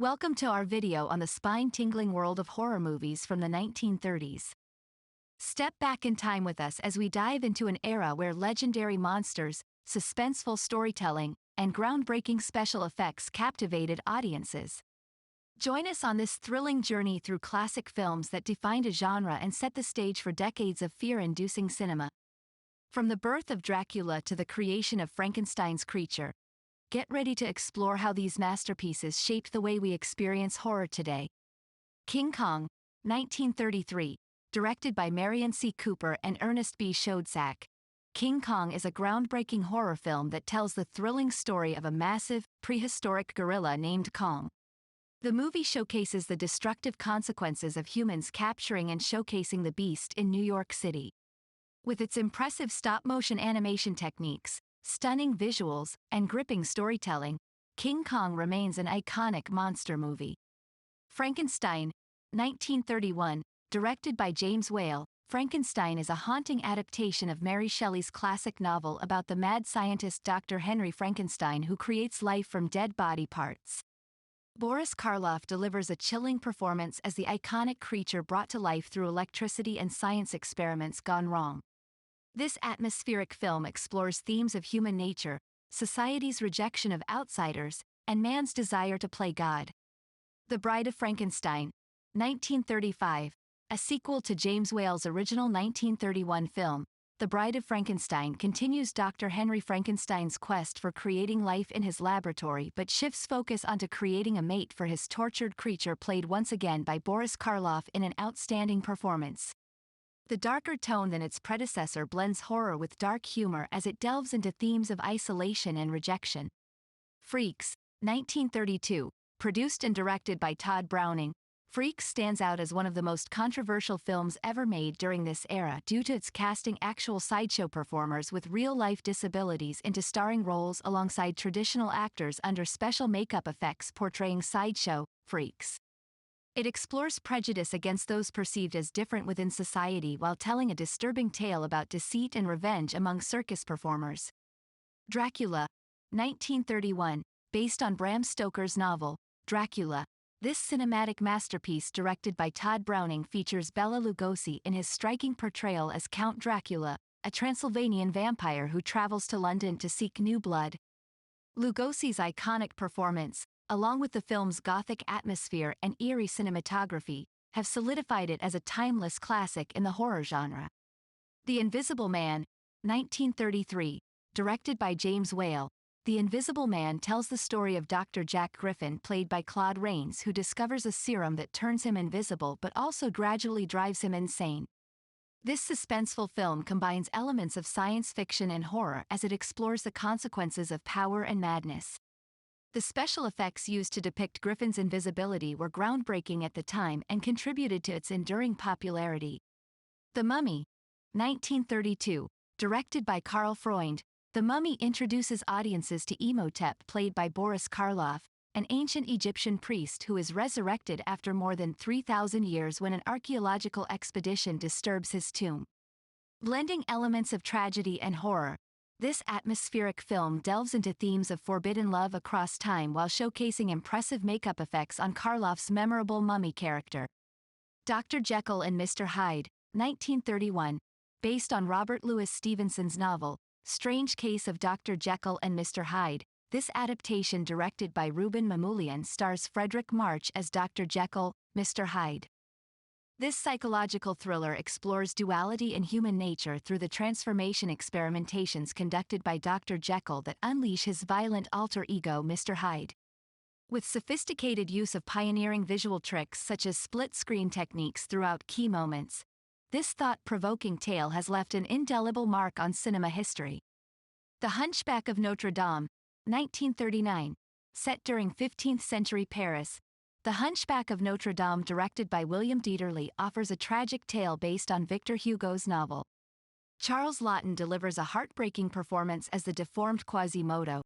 Welcome to our video on the spine-tingling world of horror movies from the 1930s. Step back in time with us as we dive into an era where legendary monsters, suspenseful storytelling, and groundbreaking special effects captivated audiences. Join us on this thrilling journey through classic films that defined a genre and set the stage for decades of fear-inducing cinema. From the birth of Dracula to the creation of Frankenstein's creature, get ready to explore how these masterpieces shaped the way we experience horror today. King Kong, 1933, directed by Marion C. Cooper and Ernest B. Schoedsack. King Kong is a groundbreaking horror film that tells the thrilling story of a massive, prehistoric gorilla named Kong. The movie showcases the destructive consequences of humans capturing and showcasing the beast in New York City. With its impressive stop-motion animation techniques, stunning visuals, and gripping storytelling, King Kong remains an iconic monster movie. Frankenstein, 1931, directed by James Whale, Frankenstein is a haunting adaptation of Mary Shelley's classic novel about the mad scientist Dr. Henry Frankenstein who creates life from dead body parts. Boris Karloff delivers a chilling performance as the iconic creature brought to life through electricity and science experiments gone wrong. This atmospheric film explores themes of human nature, society's rejection of outsiders, and man's desire to play God. The Bride of Frankenstein, 1935, a sequel to James Whale's original 1931 film, The Bride of Frankenstein continues Dr. Henry Frankenstein's quest for creating life in his laboratory but shifts focus onto creating a mate for his tortured creature played once again by Boris Karloff in an outstanding performance. The darker tone than its predecessor blends horror with dark humor as it delves into themes of isolation and rejection. Freaks, 1932, produced and directed by Todd Browning, Freaks stands out as one of the most controversial films ever made during this era due to its casting actual sideshow performers with real-life disabilities into starring roles alongside traditional actors under special makeup effects portraying sideshow freaks. It explores prejudice against those perceived as different within society while telling a disturbing tale about deceit and revenge among circus performers. Dracula, 1931, based on Bram Stoker's novel, Dracula. This cinematic masterpiece directed by Todd Browning features Bela Lugosi in his striking portrayal as Count Dracula, a Transylvanian vampire who travels to London to seek new blood. Lugosi's iconic performance, along with the film's gothic atmosphere and eerie cinematography, have solidified it as a timeless classic in the horror genre. The Invisible Man, 1933, directed by James Whale. The Invisible Man tells the story of Dr. Jack Griffin played by Claude Rains who discovers a serum that turns him invisible but also gradually drives him insane. This suspenseful film combines elements of science fiction and horror as it explores the consequences of power and madness. The special effects used to depict Griffin's invisibility were groundbreaking at the time and contributed to its enduring popularity. The Mummy, 1932, directed by Karl Freund, The Mummy introduces audiences to Imhotep played by Boris Karloff, an ancient Egyptian priest who is resurrected after more than 3,000 years when an archaeological expedition disturbs his tomb. Blending elements of tragedy and horror, this atmospheric film delves into themes of forbidden love across time while showcasing impressive makeup effects on Karloff's memorable mummy character. Dr. Jekyll and Mr. Hyde, 1931, based on Robert Louis Stevenson's novel, Strange Case of Dr. Jekyll and Mr. Hyde. This adaptation directed by Ruben Mamoulian stars Frederick March as Dr. Jekyll, Mr. Hyde. This psychological thriller explores duality in human nature through the transformation experimentations conducted by Dr. Jekyll that unleash his violent alter ego Mr. Hyde. With sophisticated use of pioneering visual tricks such as split-screen techniques throughout key moments, this thought-provoking tale has left an indelible mark on cinema history. The Hunchback of Notre Dame, 1939, set during 15th century Paris, The Hunchback of Notre Dame directed by William Dieterle offers a tragic tale based on Victor Hugo's novel. Charles Laughton delivers a heartbreaking performance as the deformed Quasimodo,